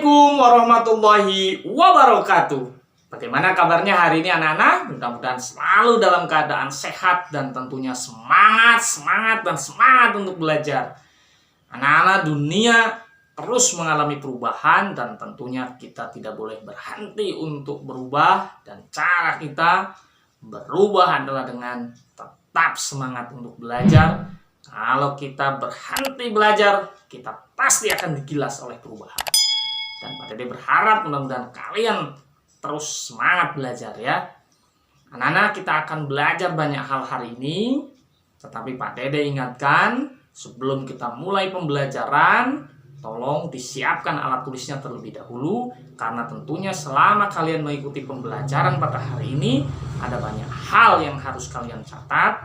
Assalamualaikum warahmatullahi wabarakatuh. Bagaimana kabarnya hari ini anak-anak? Mudah-mudahan selalu dalam keadaan sehat dan tentunya semangat untuk belajar. Anak-anak, dunia terus mengalami perubahan dan tentunya kita tidak boleh berhenti untuk berubah, dan cara kita berubah adalah dengan tetap semangat untuk belajar. Kalau kita berhenti belajar, kita pasti akan digilas oleh perubahan. Dan Pak Dede berharap mudah-mudahan kalian terus semangat belajar ya. Anak-anak, kita akan belajar banyak hal hari ini. Tetapi Pak Dede ingatkan, sebelum kita mulai pembelajaran, tolong disiapkan alat tulisnya terlebih dahulu. Karena tentunya selama kalian mengikuti pembelajaran pada hari ini, ada banyak hal yang harus kalian catat.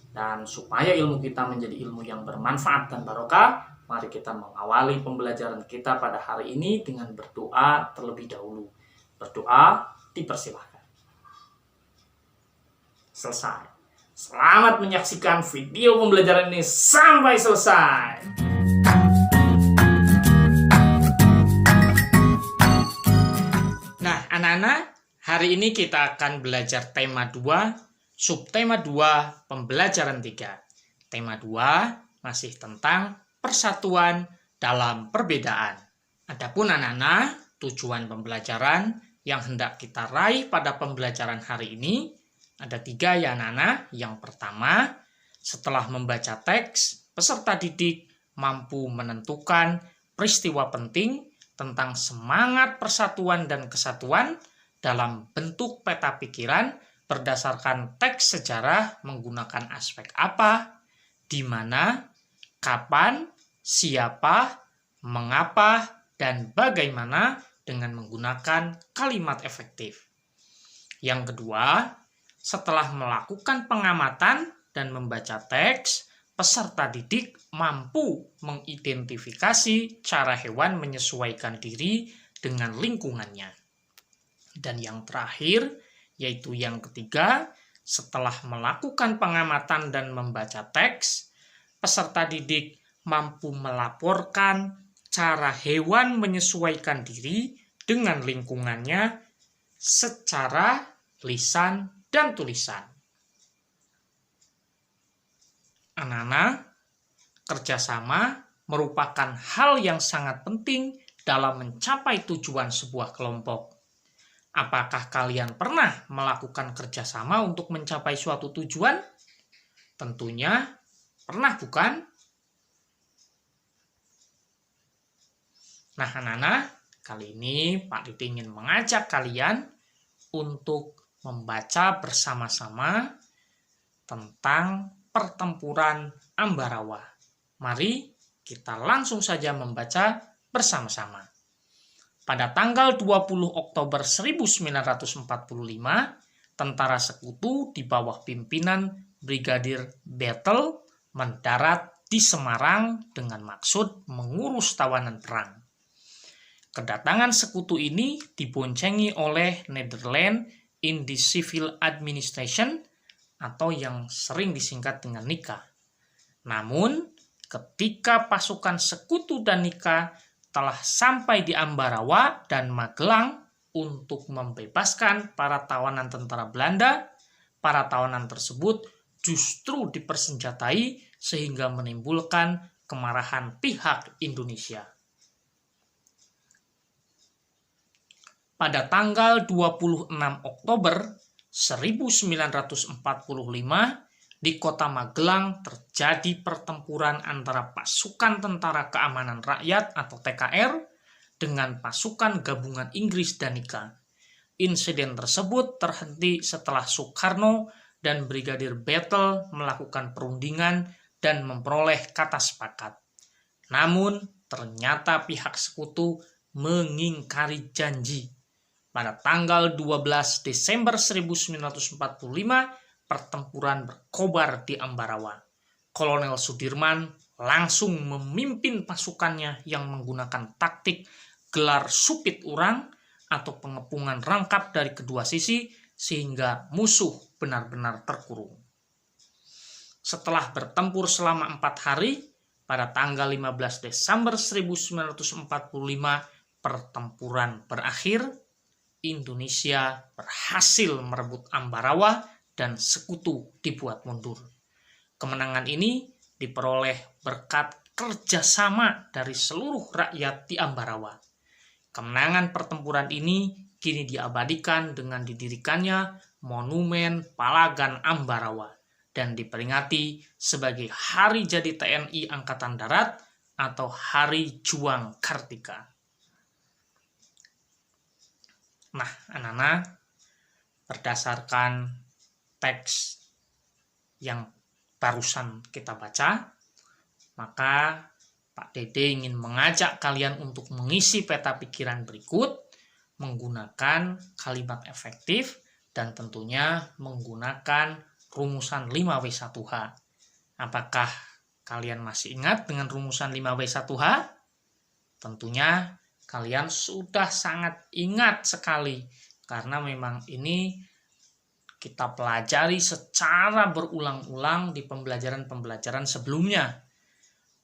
Dan supaya ilmu kita menjadi ilmu yang bermanfaat dan barokah, mari kita mengawali pembelajaran kita pada hari ini dengan berdoa terlebih dahulu. Berdoa dipersilahkan. Selesai. Selamat menyaksikan video pembelajaran ini sampai selesai. Nah, anak-anak, hari ini kita akan belajar tema 2, subtema 2, pembelajaran 3. Tema 2 masih tentang persatuan dalam perbedaan. Adapun anak-anak, tujuan pembelajaran yang hendak kita raih pada pembelajaran hari ini ada 3 ya anak-anak. Yang pertama, setelah membaca teks, peserta didik mampu menentukan peristiwa penting tentang semangat persatuan dan kesatuan dalam bentuk peta pikiran berdasarkan teks sejarah menggunakan aspek apa, di mana, kapan, siapa, mengapa, dan bagaimana dengan menggunakan kalimat efektif. Yang kedua, setelah melakukan pengamatan dan membaca teks, peserta didik mampu mengidentifikasi cara hewan menyesuaikan diri dengan lingkungannya. Dan yang terakhir, yaitu yang ketiga, setelah melakukan pengamatan dan membaca teks, peserta didik mampu melaporkan cara hewan menyesuaikan diri dengan lingkungannya secara lisan dan tulisan. Anak-anak, kerjasama merupakan hal yang sangat penting dalam mencapai tujuan sebuah kelompok. Apakah kalian pernah melakukan kerjasama untuk mencapai suatu tujuan? Tentunya pernah, bukan? Nah, anak-anak, kali ini Pak Dede ingin mengajak kalian untuk membaca bersama-sama tentang pertempuran Ambarawa. Mari kita langsung saja membaca bersama-sama. Pada tanggal 20 Oktober 1945, tentara sekutu di bawah pimpinan Brigadir Bethel mendarat di Semarang dengan maksud mengurus tawanan perang. Kedatangan sekutu ini diboncengi oleh Netherlands in the Civil Administration atau yang sering disingkat dengan NICA. Namun, ketika pasukan sekutu dan NICA telah sampai di Ambarawa dan Magelang untuk membebaskan para tawanan tentara Belanda, para tawanan tersebut justru dipersenjatai sehingga menimbulkan kemarahan pihak Indonesia. Pada tanggal 26 Oktober 1945, di kota Magelang terjadi pertempuran antara pasukan Tentara Keamanan Rakyat atau TKR dengan pasukan gabungan Inggris dan NICA. Insiden tersebut terhenti setelah Soekarno dan Brigadir Bethel melakukan perundingan dan memperoleh kata sepakat. Namun, ternyata pihak sekutu mengingkari janji. Pada tanggal 12 Desember 1945, pertempuran berkobar di Ambarawa. Kolonel Sudirman langsung memimpin pasukannya yang menggunakan taktik gelar supit urang atau pengepungan rangkap dari kedua sisi sehingga musuh benar-benar terkurung. Setelah bertempur selama 4 hari, pada tanggal 15 Desember 1945, pertempuran berakhir, Indonesia berhasil merebut Ambarawa dan sekutu dibuat mundur. Kemenangan ini diperoleh berkat kerjasama dari seluruh rakyat di Ambarawa. Kemenangan pertempuran ini kini diabadikan dengan didirikannya Monumen Palagan Ambarawa dan diperingati sebagai Hari Jadi TNI Angkatan Darat atau Hari Juang Kartika. Nah, anak-anak, berdasarkan teks yang barusan kita baca, maka Pak Dede ingin mengajak kalian untuk mengisi peta pikiran berikut menggunakan kalimat efektif dan tentunya menggunakan rumusan 5W1H. Apakah kalian masih ingat dengan rumusan 5W1H? Tentunya kalian sudah sangat ingat sekali karena memang ini kita pelajari secara berulang-ulang di pembelajaran-pembelajaran sebelumnya.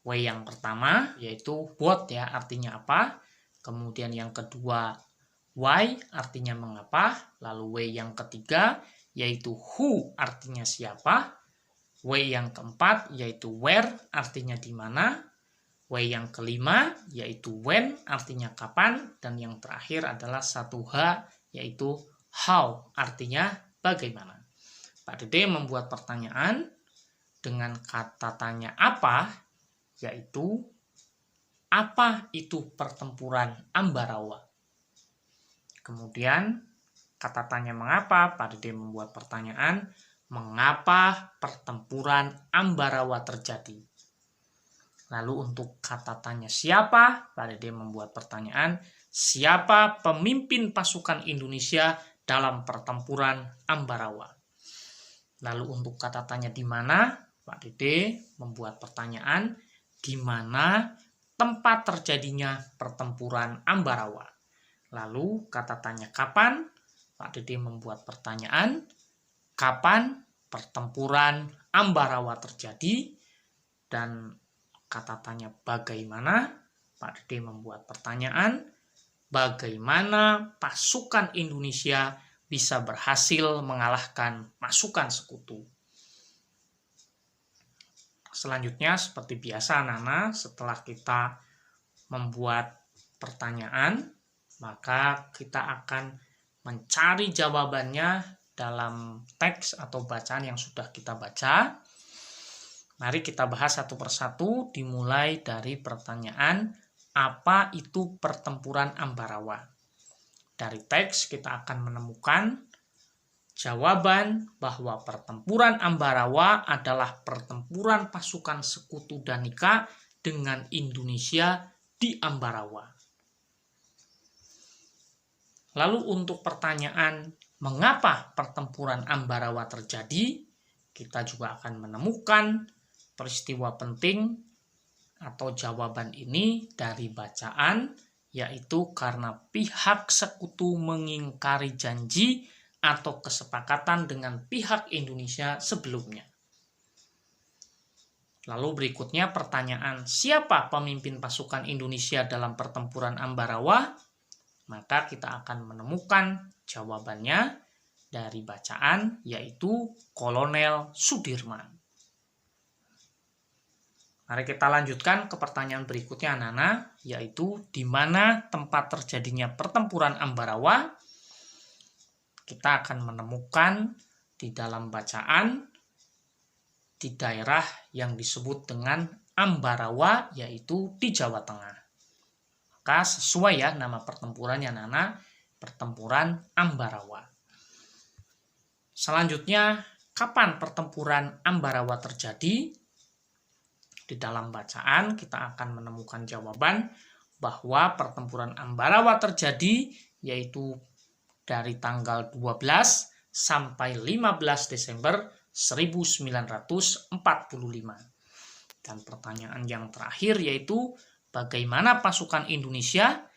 W yang pertama yaitu what ya, artinya apa. Kemudian yang kedua why, artinya mengapa. Lalu W yang ketiga yaitu who, artinya siapa. W yang keempat yaitu where, artinya di mana. W yang kelima yaitu when, artinya kapan. Dan yang terakhir adalah 1H yaitu how, artinya bagaimana. Pak Dede membuat pertanyaan dengan kata tanya apa, yaitu apa itu pertempuran Ambarawa. Kemudian kata tanya mengapa, Pak Dede membuat pertanyaan mengapa pertempuran Ambarawa terjadi. Lalu untuk kata tanya siapa, Pak Dede membuat pertanyaan siapa pemimpin pasukan Indonesia dalam pertempuran Ambarawa. Lalu untuk kata tanya di mana, Pak Dede membuat pertanyaan di mana tempat terjadinya pertempuran Ambarawa. Lalu kata tanya kapan, Pak Dede membuat pertanyaan kapan pertempuran Ambarawa terjadi. Dan kata tanya bagaimana, Pak Dede membuat pertanyaan bagaimana pasukan Indonesia bisa berhasil mengalahkan pasukan sekutu. Selanjutnya seperti biasa anak-anak, setelah kita membuat pertanyaan, maka kita akan mencari jawabannya dalam teks atau bacaan yang sudah kita baca. Mari kita bahas satu persatu, dimulai dari pertanyaan apa itu pertempuran Ambarawa. Dari teks kita akan menemukan jawaban bahwa pertempuran Ambarawa adalah pertempuran pasukan sekutu Danika dengan Indonesia di Ambarawa. Lalu untuk pertanyaan mengapa pertempuran Ambarawa terjadi, kita juga akan menemukan peristiwa penting atau jawaban ini dari bacaan, yaitu karena pihak sekutu mengingkari janji atau kesepakatan dengan pihak Indonesia sebelumnya. Lalu berikutnya pertanyaan siapa pemimpin pasukan Indonesia dalam pertempuran Ambarawa? Maka kita akan menemukan jawabannya dari bacaan, yaitu Kolonel Sudirman. Mari kita lanjutkan ke pertanyaan berikutnya anak-anak, yaitu di mana tempat terjadinya pertempuran Ambarawa. Kita akan menemukan di dalam bacaan di daerah yang disebut dengan Ambarawa, yaitu di Jawa Tengah. Maka sesuai ya nama pertempurannya anak-anak, pertempuran Ambarawa. Selanjutnya, kapan pertempuran Ambarawa terjadi? Di dalam bacaan kita akan menemukan jawaban bahwa pertempuran Ambarawa terjadi yaitu dari tanggal 12 sampai 15 Desember 1945. Dan pertanyaan yang terakhir yaitu bagaimana pasukan Indonesia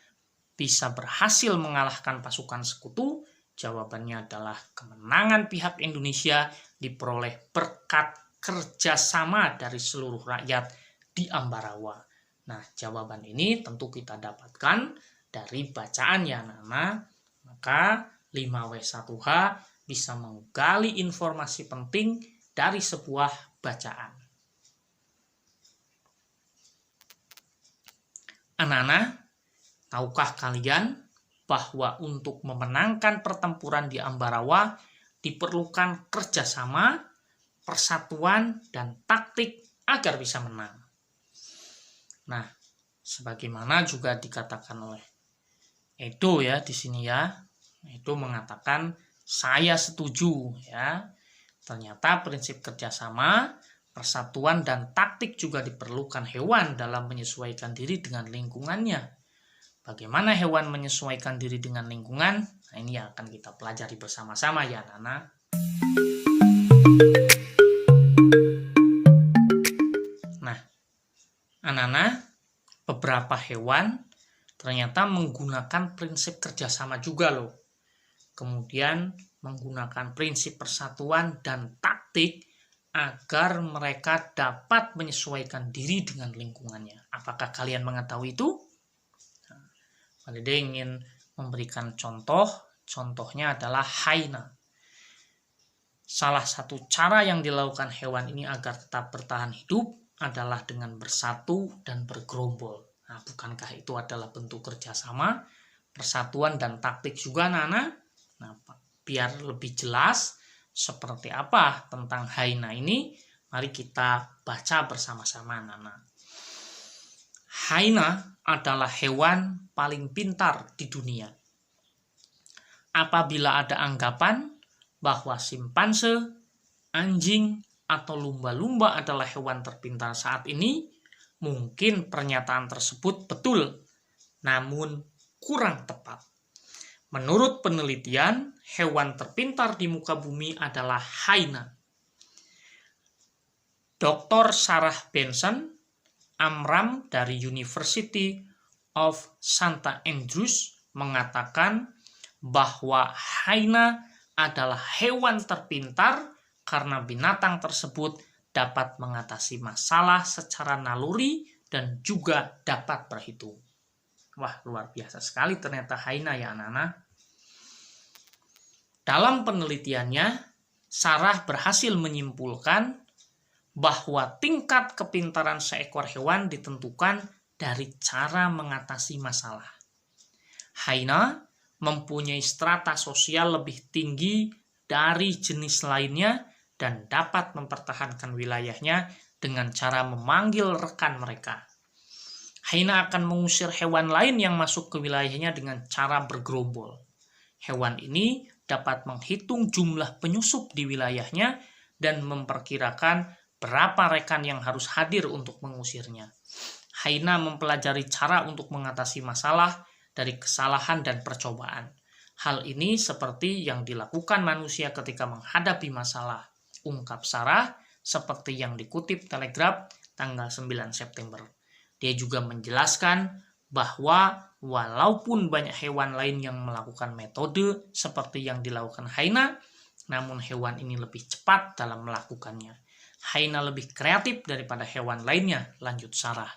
bisa berhasil mengalahkan pasukan sekutu? Jawabannya adalah kemenangan pihak Indonesia diperoleh berkat kerjasama dari seluruh rakyat di Ambarawa. Nah, jawaban ini tentu kita dapatkan dari bacaan ya anak-anak, maka 5W1H bisa menggali informasi penting dari sebuah bacaan. Anak-anak, tahukah kalian bahwa untuk memenangkan pertempuran di Ambarawa diperlukan kerjasama, persatuan, dan taktik agar bisa menang? Nah, sebagaimana juga dikatakan oleh Edo ya di sini ya, Edo mengatakan saya setuju ya. Ternyata prinsip kerjasama, persatuan, dan taktik juga diperlukan hewan dalam menyesuaikan diri dengan lingkungannya. Bagaimana hewan menyesuaikan diri dengan lingkungan? Nah, ini yang akan kita pelajari bersama-sama ya anak-anak. Nah, anak-anak, beberapa hewan ternyata menggunakan prinsip kerjasama juga loh. Kemudian menggunakan prinsip persatuan dan taktik agar mereka dapat menyesuaikan diri dengan lingkungannya. Apakah kalian mengetahui itu? Pak Dede ingin memberikan contoh. Contohnya adalah hyena. Salah satu cara yang dilakukan hewan ini agar tetap bertahan hidup adalah dengan bersatu dan bergerombol. Nah, bukankah itu adalah bentuk kerjasama, persatuan, dan taktik juga, anak-anak? Nah, biar lebih jelas seperti apa tentang hyena ini, mari kita baca bersama-sama, anak-anak. Hyena adalah hewan paling pintar di dunia. Apabila ada anggapan bahwa simpanse, anjing, atau lumba-lumba adalah hewan terpintar saat ini, mungkin pernyataan tersebut betul, namun kurang tepat. Menurut penelitian, hewan terpintar di muka bumi adalah hyena. Dr. Sarah Benson Amram dari University of St. Andrews mengatakan bahwa hyena adalah hewan terpintar karena binatang tersebut dapat mengatasi masalah secara naluri dan juga dapat berhitung. Wah, luar biasa sekali ternyata hyena ya anak-anak. Dalam penelitiannya, Sarah berhasil menyimpulkan bahwa tingkat kepintaran seekor hewan ditentukan dari cara mengatasi masalah. Hyena mempunyai strata sosial lebih tinggi dari jenis lainnya dan dapat mempertahankan wilayahnya dengan cara memanggil rekan mereka. Hyena akan mengusir hewan lain yang masuk ke wilayahnya dengan cara bergerombol. Hewan ini dapat menghitung jumlah penyusup di wilayahnya dan memperkirakan berapa rekan yang harus hadir untuk mengusirnya. Hyena mempelajari cara untuk mengatasi masalah dari kesalahan dan percobaan. Hal ini seperti yang dilakukan manusia ketika menghadapi masalah, ungkap Sarah, seperti yang dikutip Telegraph tanggal 9 September. Dia juga menjelaskan bahwa walaupun banyak hewan lain yang melakukan metode seperti yang dilakukan hyena, namun hewan ini lebih cepat dalam melakukannya. Hyena lebih kreatif daripada hewan lainnya, lanjut Sarah.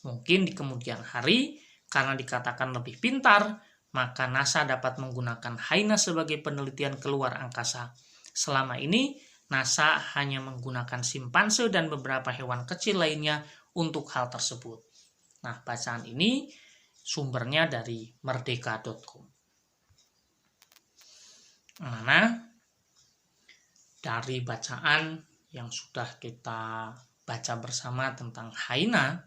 Mungkin di kemudian hari, karena dikatakan lebih pintar, maka NASA dapat menggunakan hyena sebagai penelitian keluar angkasa. Selama ini, NASA hanya menggunakan simpanse dan beberapa hewan kecil lainnya untuk hal tersebut. Nah, bacaan ini sumbernya dari merdeka.com. Nah, dari bacaan yang sudah kita baca bersama tentang hyena,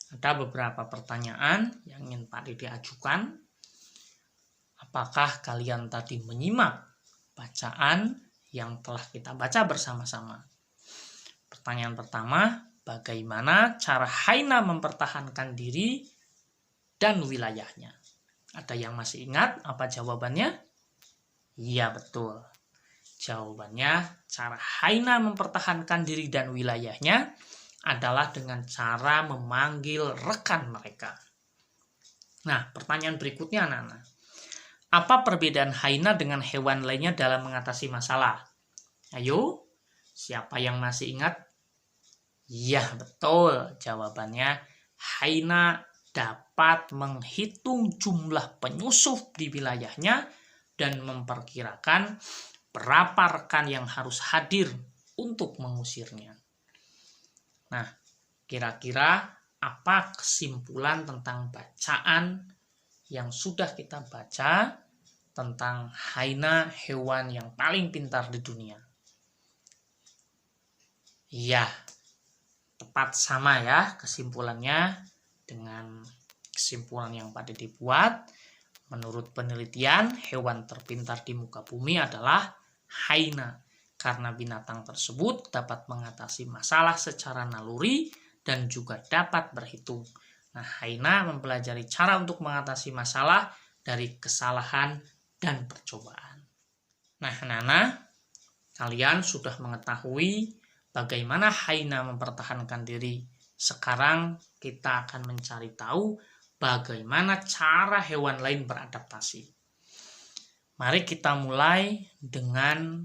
ada beberapa pertanyaan yang ingin Pak Dede ajukan. Apakah kalian tadi menyimak bacaan yang telah kita baca bersama-sama? Pertanyaan pertama, bagaimana cara hyena mempertahankan diri dan wilayahnya? Ada yang masih ingat apa jawabannya? Iya, betul. Jawabannya, cara hyena mempertahankan diri dan wilayahnya adalah dengan cara memanggil rekan mereka. Nah, pertanyaan berikutnya anak-anak. Apa perbedaan hyena dengan hewan lainnya dalam mengatasi masalah? Ayo, siapa yang masih ingat? Iya, betul. Jawabannya, hyena dapat menghitung jumlah penyusup di wilayahnya dan memperkirakan berapa rekan yang harus hadir untuk mengusirnya. Nah, kira-kira apa kesimpulan tentang bacaan yang sudah kita baca tentang hyena, hewan yang paling pintar di dunia? Ya, tepat sama ya kesimpulannya dengan kesimpulan yang pada dibuat. Menurut penelitian, hewan terpintar di muka bumi adalah hyena, karena binatang tersebut dapat mengatasi masalah secara naluri dan juga dapat berhitung. Nah, hyena mempelajari cara untuk mengatasi masalah dari kesalahan dan percobaan. Nah, anak-anak, kalian sudah mengetahui bagaimana hyena mempertahankan diri. Sekarang kita akan mencari tahu bagaimana cara hewan lain beradaptasi. Mari kita mulai dengan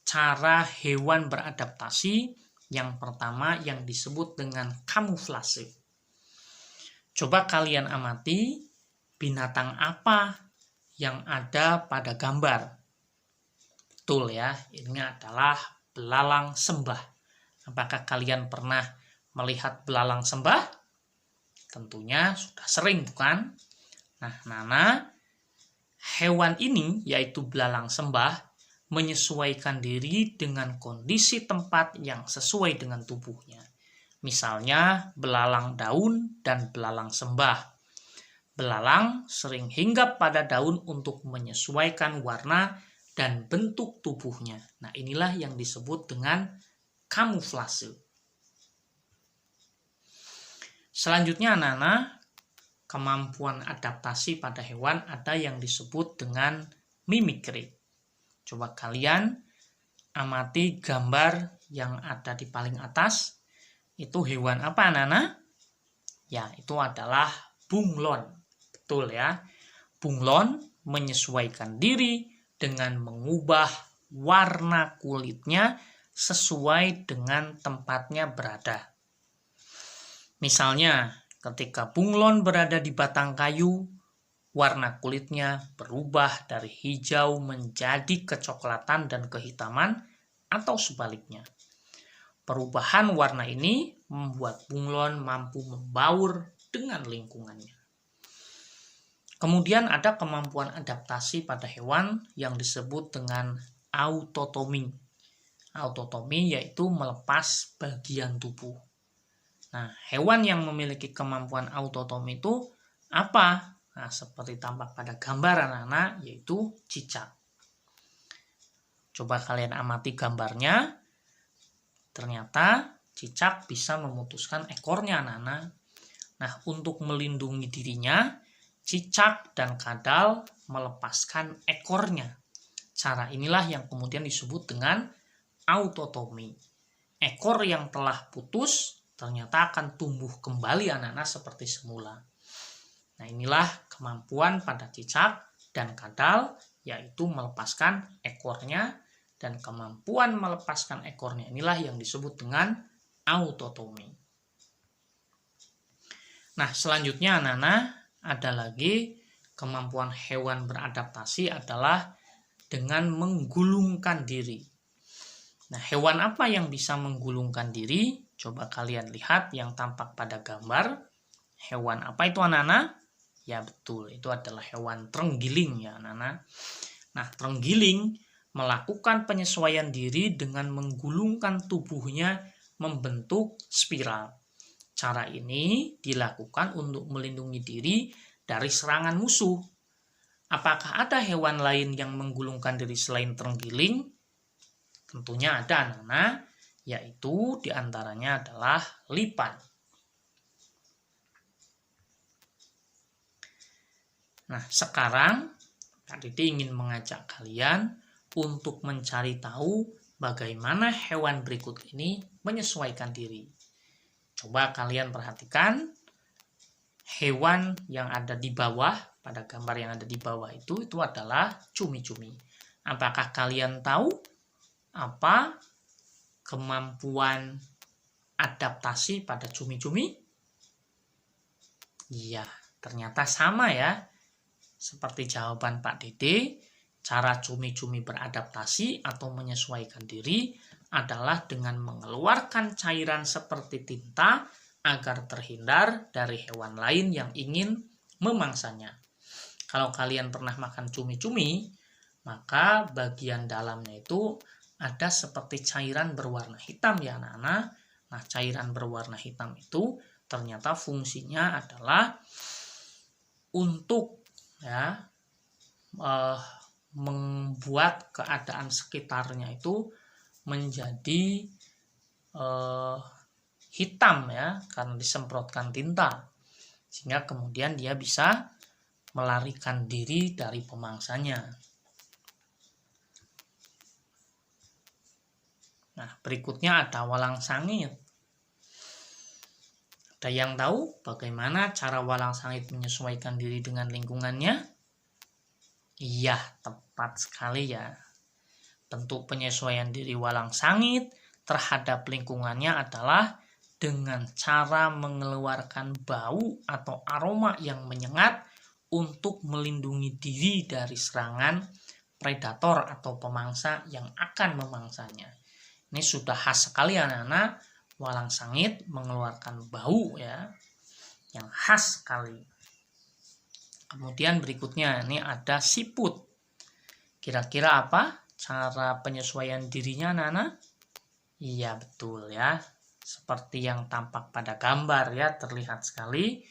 cara hewan beradaptasi. Yang pertama yang disebut dengan kamuflase. Coba kalian amati binatang apa yang ada pada gambar. Betul ya, ini adalah belalang sembah. Apakah kalian pernah melihat belalang sembah? Tentunya sudah sering, bukan? Nah, Nana, hewan ini yaitu belalang sembah menyesuaikan diri dengan kondisi tempat yang sesuai dengan tubuhnya. Misalnya belalang daun dan belalang sembah. Belalang sering hinggap pada daun untuk menyesuaikan warna dan bentuk tubuhnya. Nah, inilah yang disebut dengan kamuflase. Selanjutnya, anak-anak, kemampuan adaptasi pada hewan ada yang disebut dengan mimikri. Coba kalian amati gambar yang ada di paling atas. Itu hewan apa, anak-anak? Ya, itu adalah bunglon. Betul ya. Bunglon menyesuaikan diri dengan mengubah warna kulitnya sesuai dengan tempatnya berada. Misalnya, ketika bunglon berada di batang kayu, warna kulitnya berubah dari hijau menjadi kecoklatan dan kehitaman, atau sebaliknya. Perubahan warna ini membuat bunglon mampu membaur dengan lingkungannya. Kemudian ada kemampuan adaptasi pada hewan yang disebut dengan autotomi. Autotomi yaitu melepas bagian tubuh. Nah, hewan yang memiliki kemampuan autotomi itu apa? Nah, seperti tampak pada gambar anak-anak, yaitu cicak. Coba kalian amati gambarnya. Ternyata cicak bisa memutuskan ekornya, anak-anak. Nah, untuk melindungi dirinya, cicak dan kadal melepaskan ekornya. Cara inilah yang kemudian disebut dengan autotomi. Ekor yang telah putus ternyata akan tumbuh kembali anak-anak seperti semula. Nah, inilah kemampuan pada cicak dan kadal, yaitu melepaskan ekornya, dan kemampuan melepaskan ekornya inilah yang disebut dengan autotomi. Nah, selanjutnya anak-anak, ada lagi kemampuan hewan beradaptasi adalah dengan menggulungkan diri. Nah, hewan apa yang bisa menggulungkan diri? Coba kalian lihat yang tampak pada gambar. Hewan apa itu, anak-anak? Ya betul, itu adalah hewan terenggiling ya, anak-anak. Nah, terenggiling melakukan penyesuaian diri dengan menggulungkan tubuhnya membentuk spiral. Cara ini dilakukan untuk melindungi diri dari serangan musuh. Apakah ada hewan lain yang menggulungkan diri selain terenggiling? Tentunya ada, anak-anak. Yaitu diantaranya adalah lipan. Nah, sekarang Kak Didi ingin mengajak kalian untuk mencari tahu bagaimana hewan berikut ini menyesuaikan diri. Coba kalian perhatikan hewan yang ada di bawah, pada gambar yang ada di bawah itu adalah cumi-cumi. Apakah kalian tahu apa kemampuan adaptasi pada cumi-cumi? Iya, ternyata sama ya. Seperti jawaban Pak Dede, cara cumi-cumi beradaptasi atau menyesuaikan diri adalah dengan mengeluarkan cairan seperti tinta agar terhindar dari hewan lain yang ingin memangsanya. Kalau kalian pernah makan cumi-cumi, maka bagian dalamnya itu ada seperti cairan berwarna hitam ya anak-anak. Nah, cairan berwarna hitam itu ternyata fungsinya adalah untuk ya membuat keadaan sekitarnya itu menjadi hitam ya, karena disemprotkan tinta, sehingga kemudian dia bisa melarikan diri dari pemangsanya. Nah, berikutnya ada walang sangit. Ada yang tahu bagaimana cara walang sangit menyesuaikan diri dengan lingkungannya? Iya, tepat sekali ya. Bentuk penyesuaian diri walang sangit terhadap lingkungannya adalah dengan cara mengeluarkan bau atau aroma yang menyengat untuk melindungi diri dari serangan predator atau pemangsa yang akan memangsanya. Ini sudah khas sekali anak-anak, walang sangit mengeluarkan bau ya, yang khas sekali. Kemudian berikutnya ini ada siput. Kira-kira apa cara penyesuaian dirinya anak-anak? Iya betul ya, seperti yang tampak pada gambar ya, terlihat sekali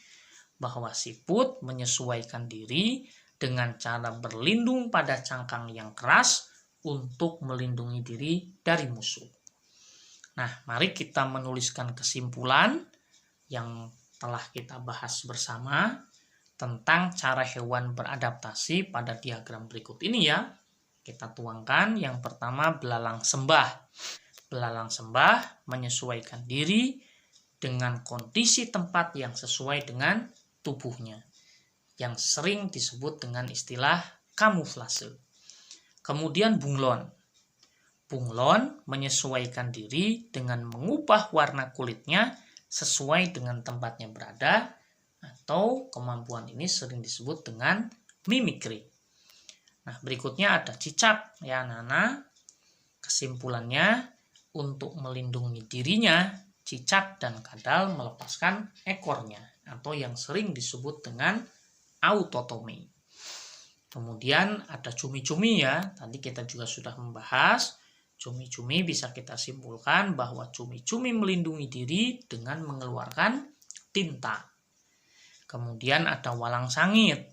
bahwa siput menyesuaikan diri dengan cara berlindung pada cangkang yang keras untuk melindungi diri dari musuh. Nah, mari kita menuliskan kesimpulan yang telah kita bahas bersama tentang cara hewan beradaptasi pada diagram berikut ini ya. Kita tuangkan yang pertama belalang sembah. Belalang sembah menyesuaikan diri dengan kondisi tempat yang sesuai dengan tubuhnya, yang sering disebut dengan istilah kamuflase. Kemudian bunglon. Bunglon menyesuaikan diri dengan mengubah warna kulitnya sesuai dengan tempatnya berada, atau kemampuan ini sering disebut dengan mimikri. Nah, berikutnya ada cicak ya anak-anak. Kesimpulannya, untuk melindungi dirinya, cicak dan kadal melepaskan ekornya atau yang sering disebut dengan autotomi. Kemudian ada cumi-cumi ya. Tadi kita juga sudah membahas cumi-cumi, bisa kita simpulkan bahwa cumi-cumi melindungi diri dengan mengeluarkan tinta. Kemudian ada walang sangit.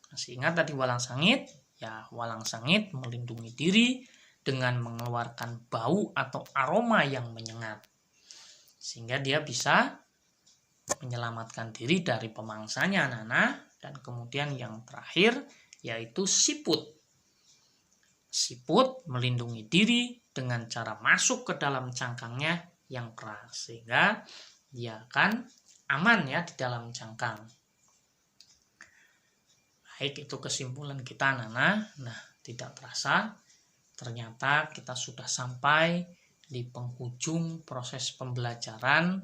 Masih ingat tadi walang sangit? Ya, walang sangit melindungi diri dengan mengeluarkan bau atau aroma yang menyengat, sehingga dia bisa menyelamatkan diri dari pemangsanya anak-anak. Dan kemudian yang terakhir yaitu siput. Siput melindungi diri dengan cara masuk ke dalam cangkangnya yang keras, sehingga dia akan aman ya di dalam cangkang. Baik, itu kesimpulan kita anak-anak. Nah, tidak terasa ternyata kita sudah sampai di penghujung proses pembelajaran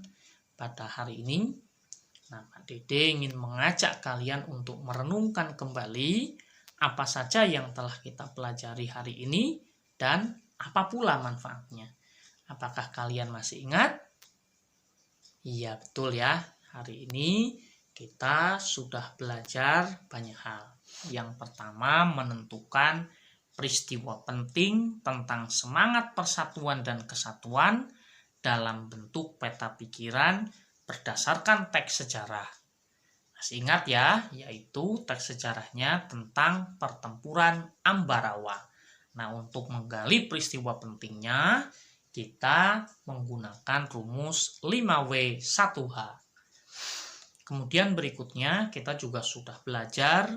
pada hari ini. Nah, Pak Dede ingin mengajak kalian untuk merenungkan kembali apa saja yang telah kita pelajari hari ini dan apa pula manfaatnya. Apakah kalian masih ingat? Iya, betul ya. Hari ini kita sudah belajar banyak hal. Yang pertama, menentukan peristiwa penting tentang semangat persatuan dan kesatuan dalam bentuk peta pikiran berdasarkan teks sejarah. Masih ingat ya, yaitu teks sejarahnya tentang pertempuran Ambarawa. Nah, untuk menggali peristiwa pentingnya, kita menggunakan rumus 5W1H. Kemudian berikutnya, kita juga sudah belajar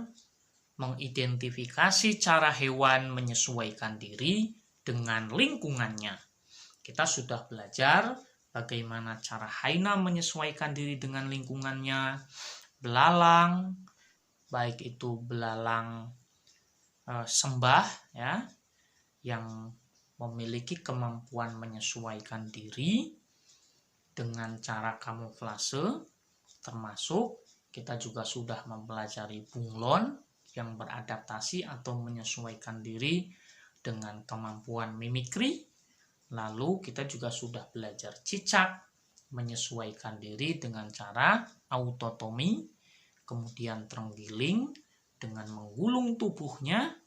mengidentifikasi cara hewan menyesuaikan diri dengan lingkungannya. Kita sudah belajar bagaimana cara hyena menyesuaikan diri dengan lingkungannya, belalang, baik itu belalang sembah ya, yang memiliki kemampuan menyesuaikan diri dengan cara kamuflase, termasuk kita juga sudah mempelajari bunglon yang beradaptasi atau menyesuaikan diri dengan kemampuan mimikri. Lalu kita juga sudah belajar cicak, menyesuaikan diri dengan cara autotomi, kemudian terenggiling dengan menggulung tubuhnya.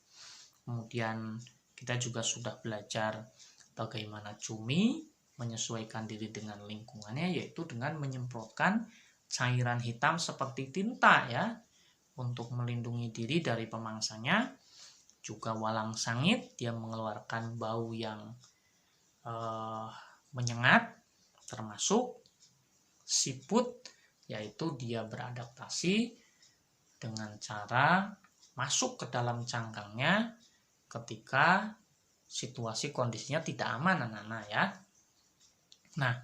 Kemudian kita juga sudah belajar bagaimana cumi menyesuaikan diri dengan lingkungannya, yaitu dengan menyemprotkan cairan hitam seperti tinta ya, untuk melindungi diri dari pemangsanya. Juga walang sangit, dia mengeluarkan bau yang menyengat, termasuk siput, yaitu dia beradaptasi dengan cara masuk ke dalam cangkangnya ketika situasi kondisinya tidak aman anak-anak ya. Nah,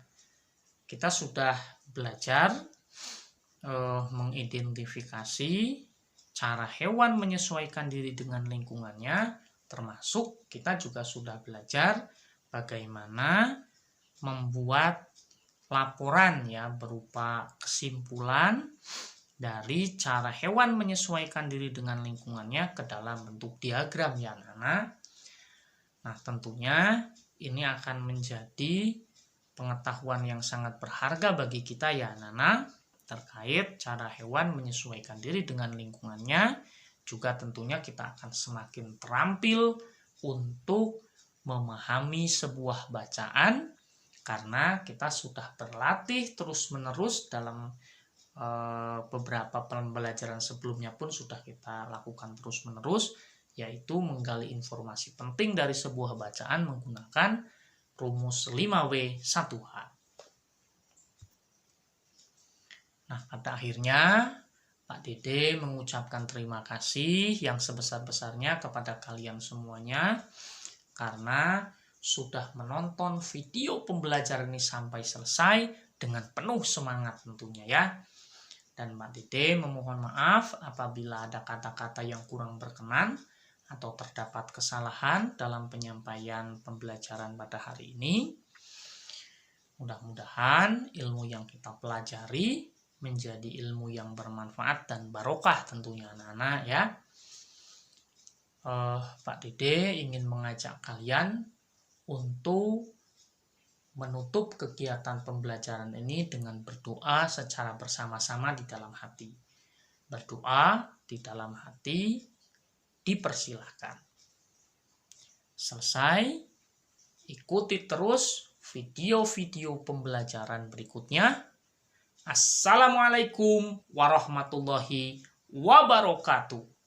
kita sudah belajar mengidentifikasi cara hewan menyesuaikan diri dengan lingkungannya, termasuk kita juga sudah belajar bagaimana membuat laporan ya berupa kesimpulan dari cara hewan menyesuaikan diri dengan lingkungannya ke dalam bentuk diagram ya anak-anak. Nah, tentunya ini akan menjadi pengetahuan yang sangat berharga bagi kita ya anak-anak, terkait cara hewan menyesuaikan diri dengan lingkungannya. Juga tentunya kita akan semakin terampil untuk memahami sebuah bacaan, karena kita sudah berlatih terus-menerus dalam beberapa pembelajaran sebelumnya pun sudah kita lakukan terus-menerus, yaitu menggali informasi penting dari sebuah bacaan menggunakan rumus 5W1H. Nah, pada akhirnya Pak Dede mengucapkan terima kasih yang sebesar-besarnya kepada kalian semuanya karena sudah menonton video pembelajaran ini sampai selesai dengan penuh semangat tentunya ya. Dan Pak Dede memohon maaf apabila ada kata-kata yang kurang berkenan atau terdapat kesalahan dalam penyampaian pembelajaran pada hari ini. Mudah-mudahan ilmu yang kita pelajari menjadi ilmu yang bermanfaat dan barokah tentunya anak-anak ya. Pak Dede ingin mengajak kalian untuk menutup kegiatan pembelajaran ini dengan berdoa secara bersama-sama di dalam hati. Berdoa di dalam hati dipersilahkan. Selesai, ikuti terus video-video pembelajaran berikutnya. Assalamualaikum warahmatullahi wabarakatuh.